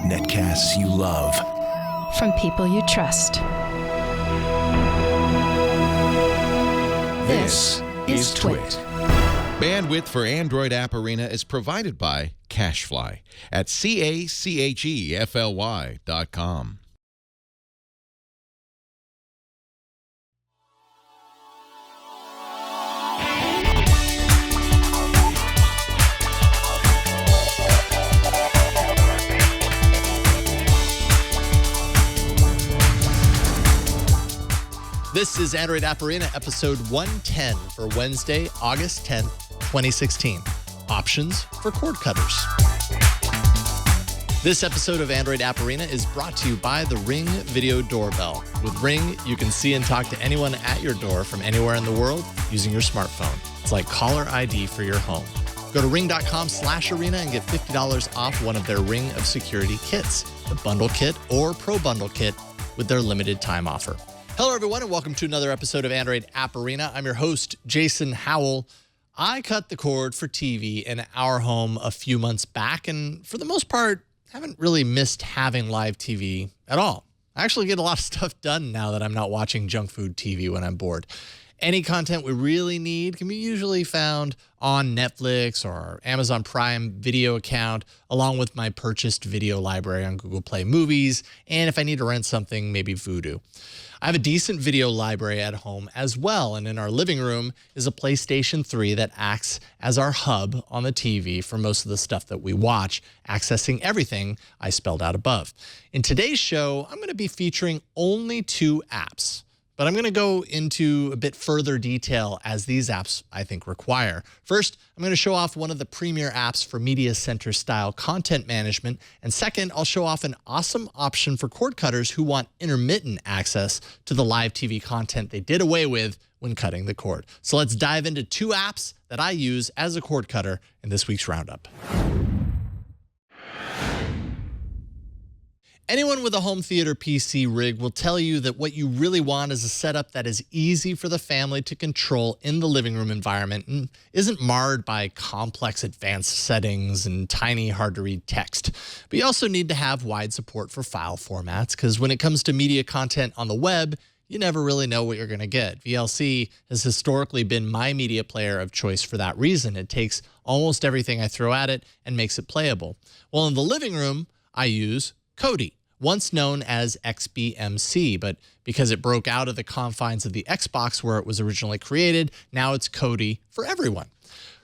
Netcasts you love. From people you trust. This is Twit. Bandwidth for Android App Arena is provided by CacheFly at CacheFly.com. This is Android App Arena, episode 110 for Wednesday, August 10th, 2016. Options for cord cutters. This episode of Android App Arena is brought to you by the Ring Video Doorbell. With Ring, you can see and talk to anyone at your door from anywhere in the world using your smartphone. It's like caller ID for your home. Go to ring.com/arena and get $50 off one of their Ring of Security kits, the Bundle Kit or Pro Bundle Kit with their limited time offer. Hello, everyone, and welcome to another episode of Android App Arena. I'm your host, Jason Howell. I cut the cord for TV in our home a few months back, and for the most part, haven't really missed having live TV at all. I actually get a lot of stuff done now that I'm not watching junk food TV when I'm bored. Any content we really need can be usually found on Netflix or our Amazon Prime Video account, along with my purchased video library on Google Play Movies, and if I need to rent something, maybe Vudu. I have a decent video library at home as well, and in our living room is a PlayStation 3 that acts as our hub on the TV for most of the stuff that we watch, accessing everything I spelled out above. In today's show, I'm going to be featuring only 2 apps. But I'm going to go into a bit further detail as these apps, I think, require. First, I'm going to show off one of the premier apps for media center style content management. And second, I'll show off an awesome option for cord cutters who want intermittent access to the live TV content they did away with when cutting the cord. So let's dive into 2 apps that I use as a cord cutter in this week's roundup. Anyone with a home theater PC rig will tell you that what you really want is a setup that is easy for the family to control in the living room environment and isn't marred by complex advanced settings and tiny, hard-to-read text. But you also need to have wide support for file formats, because when it comes to media content on the web, you never really know what you're going to get. VLC has historically been my media player of choice for that reason. It takes almost everything I throw at it and makes it playable. Well, in the living room, I use Kodi, once known as XBMC, but because it broke out of the confines of the Xbox where it was originally created, now it's Kodi for everyone.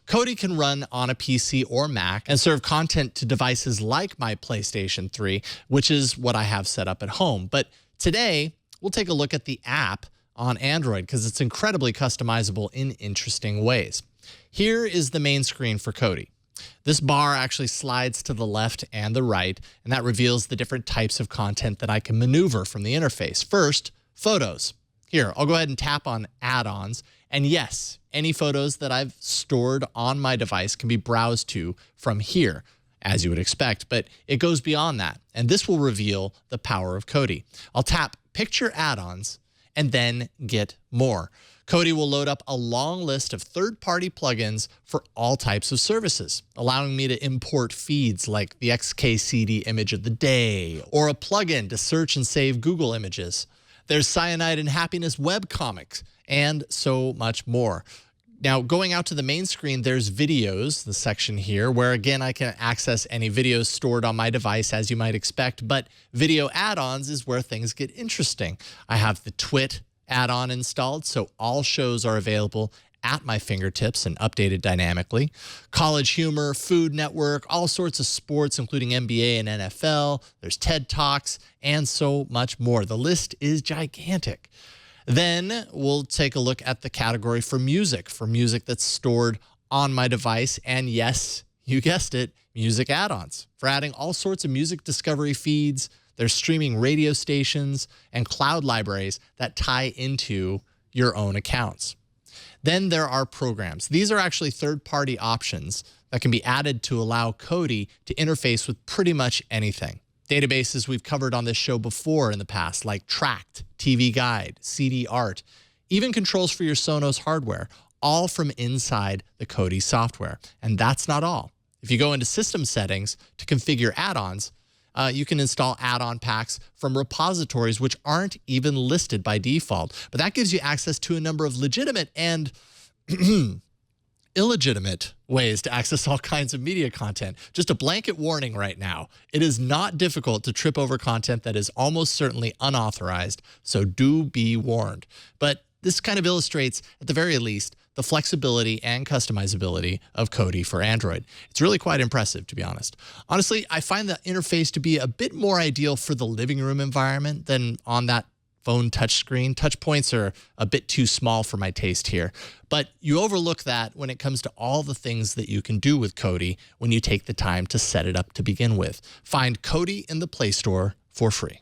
Kodi can run on a PC or Mac and serve content to devices like my PlayStation 3, which is what I have set up at home. But today, we'll take a look at the app on Android because it's incredibly customizable in interesting ways. Here is the main screen for Kodi. This bar actually slides to the left and the right, and that reveals the different types of content that I can maneuver from the interface. First, photos. Here, I'll go ahead and tap on add-ons, and yes, any photos that I've stored on my device can be browsed to from here, as you would expect, but it goes beyond that, and this will reveal the power of Kodi. I'll tap Picture Add-ons, and then Get More. Kodi will load up a long list of third-party plugins for all types of services, allowing me to import feeds like the XKCD image of the day, or a plugin to search and save Google images. There's Cyanide and Happiness webcomics, and so much more. Now, going out to the main screen, there's videos, the section here, where again, I can access any videos stored on my device as you might expect, but video add-ons is where things get interesting. I have the Twit add-on installed, so all shows are available at my fingertips and updated dynamically. College Humor, Food Network, all sorts of sports, including NBA and NFL. There's TED Talks, and so much more. The list is gigantic. Then we'll take a look at the category for music that's stored on my device. And yes, you guessed it, music add-ons. For adding all sorts of music discovery feeds, there's streaming radio stations and cloud libraries that tie into your own accounts. Then there are programs. These are actually third-party options that can be added to allow Kodi to interface with pretty much anything. Databases we've covered on this show before in the past, like Tract, TV Guide, CD Art, even controls for your Sonos hardware, all from inside the Kodi software. And that's not all. If you go into system settings to configure add-ons, you can install add-on packs from repositories which aren't even listed by default. But that gives you access to a number of legitimate and illegitimate ways to access all kinds of media content. Just a blanket warning right now. It is not difficult to trip over content that is almost certainly unauthorized, so do be warned. But this kind of illustrates, at the very least, the flexibility and customizability of Kodi for Android. It's really quite impressive, to be honest. Honestly, I find the interface to be a bit more ideal for the living room environment than on that phone touchscreen. Touch points are a bit too small for my taste here. But you overlook that when it comes to all the things that you can do with Kodi when you take the time to set it up to begin with. Find Kodi in the Play Store for free.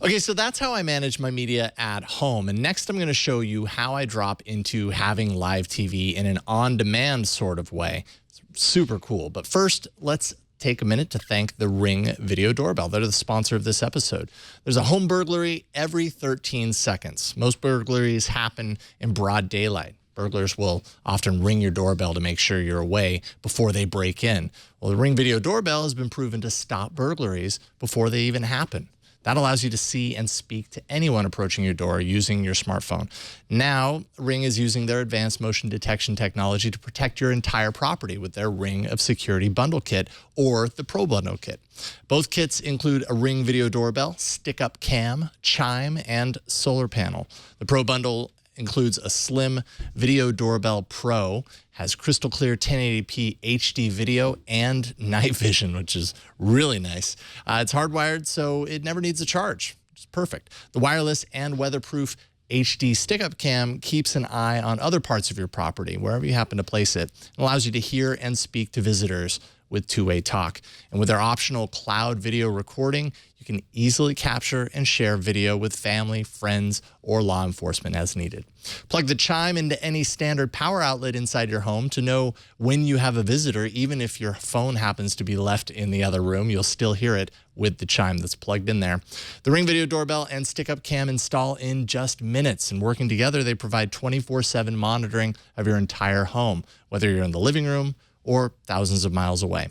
Okay, so that's how I manage my media at home. And next I'm going to show you how I drop into having live TV in an on-demand sort of way. It's super cool. But first, let's take a minute to thank the Ring Video Doorbell. They're the sponsor of this episode. There's a home burglary every 13 seconds. Most burglaries happen in broad daylight. Burglars will often ring your doorbell to make sure you're away before they break in. Well, the Ring Video Doorbell has been proven to stop burglaries before they even happen. That allows you to see and speak to anyone approaching your door using your smartphone. Now, Ring is using their advanced motion detection technology to protect your entire property with their Ring of Security Bundle Kit or the Pro Bundle Kit. Both kits include a Ring Video Doorbell, stick-up cam, chime, and solar panel. The Pro Bundle includes a slim Video Doorbell Pro, has crystal clear 1080p HD video and night vision, which is really nice. It's hardwired, so it never needs a charge, which is perfect. The wireless and weatherproof HD stick-up cam keeps an eye on other parts of your property, wherever you happen to place it. It allows you to hear and speak to visitors with two-way talk. And with their optional cloud video recording, you can easily capture and share video with family, friends, or law enforcement as needed. Plug the chime into any standard power outlet inside your home to know when you have a visitor. Even if your phone happens to be left in the other room, you'll still hear it with the chime that's plugged in there. The Ring Video Doorbell and stick-up cam install in just minutes, and working together, they provide 24/7 monitoring of your entire home, whether you're in the living room or thousands of miles away.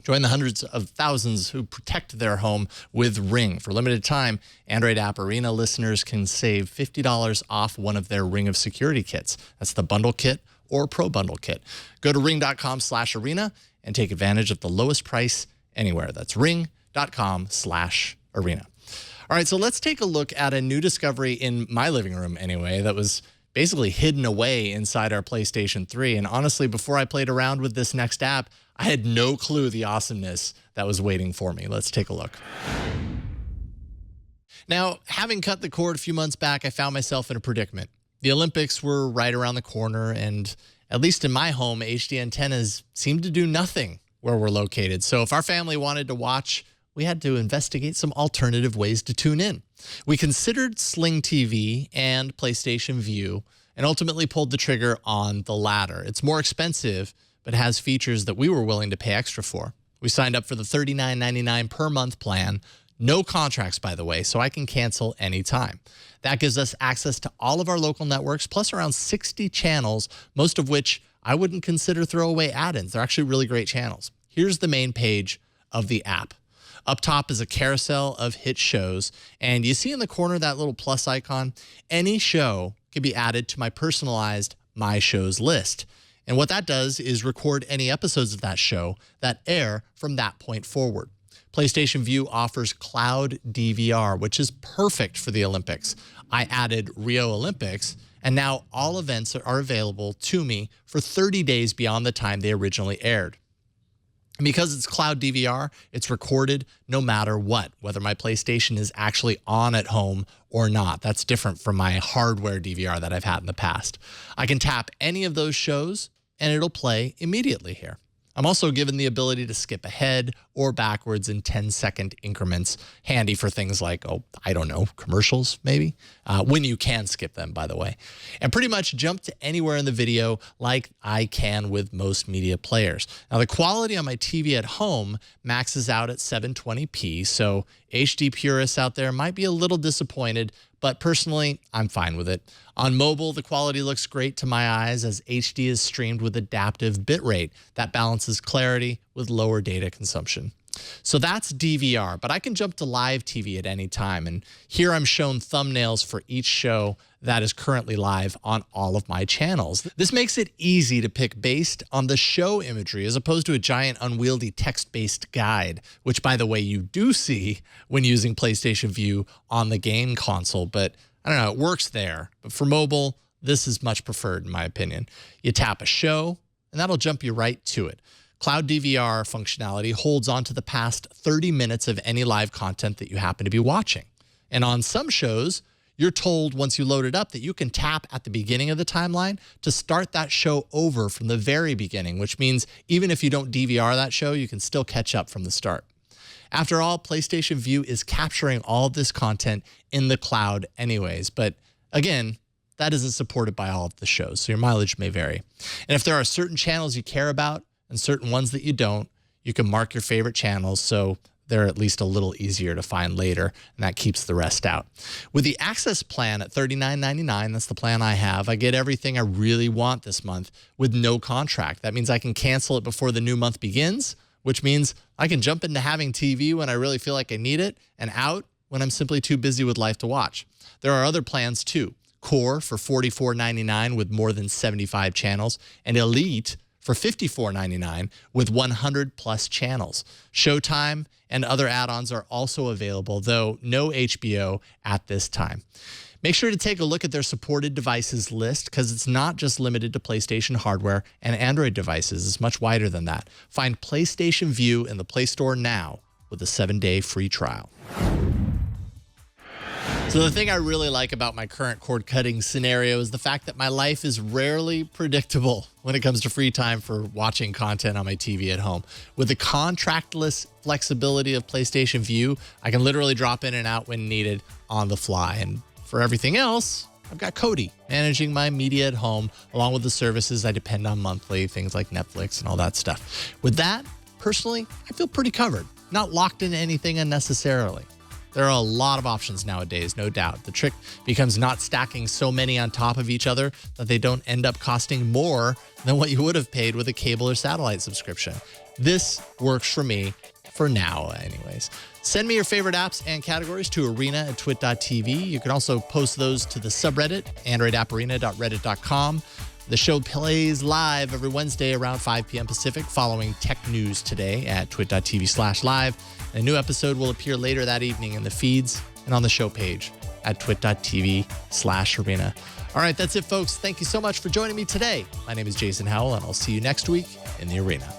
Join the hundreds of thousands who protect their home with Ring. For a limited time, Android App Arena listeners can save $50 off one of their Ring of Security kits. That's the Bundle Kit or Pro Bundle Kit. Go to ring.com/arena and take advantage of the lowest price anywhere. That's ring.com/arena. All right, so let's take a look at a new discovery in my living room anyway that was basically hidden away inside our PlayStation 3. And honestly, before I played around with this next app, I had no clue the awesomeness that was waiting for me. Let's take a look. Now, having cut the cord a few months back, I found myself in a predicament. The Olympics were right around the corner, and at least in my home, HD antennas seemed to do nothing where we're located. So if our family wanted to watch, we had to investigate some alternative ways to tune in. We considered Sling TV and PlayStation Vue and ultimately pulled the trigger on the latter. It's more expensive, but has features that we were willing to pay extra for. We signed up for the $39.99 per month plan. No contracts, by the way, so I can cancel anytime. That gives us access to all of our local networks, plus around 60 channels, most of which I wouldn't consider throwaway add-ins. They're actually really great channels. Here's the main page of the app. Up top is a carousel of hit shows, and you see in the corner that little plus icon? Any show can be added to my personalized My Shows list. And what that does is record any episodes of that show that air from that point forward. PlayStation Vue offers cloud DVR, which is perfect for the Olympics. I added Rio Olympics, and now all events are available to me for 30 days beyond the time they originally aired. And because it's cloud DVR, it's recorded no matter what, whether my PlayStation is actually on at home or not. That's different from my hardware DVR that I've had in the past. I can tap any of those shows, and it'll play immediately here. I'm also given the ability to skip ahead or backwards in 10-second increments, handy for things like, I don't know, commercials maybe, when you can skip them, by the way. And pretty much jump to anywhere in the video like I can with most media players. Now, the quality on my TV at home maxes out at 720p, so HD purists out there might be a little disappointed, but personally, I'm fine with it. On mobile, the quality looks great to my eyes as HD is streamed with adaptive bitrate that balances clarity with lower data consumption. So that's DVR, but I can jump to live TV at any time. And here I'm shown thumbnails for each show that is currently live on all of my channels. This makes it easy to pick based on the show imagery as opposed to a giant unwieldy text-based guide, which by the way, you do see when using PlayStation Vue on the game console, but I don't know, it works there. But for mobile, this is much preferred in my opinion. You tap a show and that'll jump you right to it. Cloud DVR functionality holds on to the past 30 minutes of any live content that you happen to be watching. And on some shows, you're told once you load it up that you can tap at the beginning of the timeline to start that show over from the very beginning, which means even if you don't DVR that show, you can still catch up from the start. After all, PlayStation Vue is capturing all of this content in the cloud anyways, but again, that isn't supported by all of the shows, so your mileage may vary. And if there are certain channels you care about and certain ones that you don't, you can mark your favorite channels so they're at least a little easier to find later, and that keeps the rest out. With the Access plan at $39.99, that's the plan I have, I get everything I really want this month with no contract. That means I can cancel it before the new month begins, which means I can jump into having TV when I really feel like I need it and out when I'm simply too busy with life to watch. There are other plans too. Core for $44.99 with more than 75 channels, and Elite for $54.99 with 100 plus channels. Showtime and other add-ons are also available, though no HBO at this time. Make sure to take a look at their supported devices list because it's not just limited to PlayStation hardware and Android devices. It's much wider than that. Find PlayStation Vue in the Play Store now with a 7-day free trial. So the thing I really like about my current cord cutting scenario is the fact that my life is rarely predictable when it comes to free time for watching content on my TV at home. With the contractless flexibility of PlayStation Vue, I can literally drop in and out when needed on the fly. And for everything else, I've got Kodi managing my media at home, along with the services I depend on monthly, things like Netflix and all that stuff. With that, personally, I feel pretty covered, not locked into anything unnecessarily. There are a lot of options nowadays, no doubt. The trick becomes not stacking so many on top of each other that they don't end up costing more than what you would have paid with a cable or satellite subscription. This works for me for now, anyways. Send me your favorite apps and categories to arena@twit.tv. You can also post those to the subreddit, androidapparena.reddit.com. The show plays live every Wednesday around 5 p.m. Pacific following Tech News Today at twit.tv/live. A new episode will appear later that evening in the feeds and on the show page at twit.tv/arena. All right, that's it, folks. Thank you so much for joining me today. My name is Jason Howell, and I'll see you next week in the arena.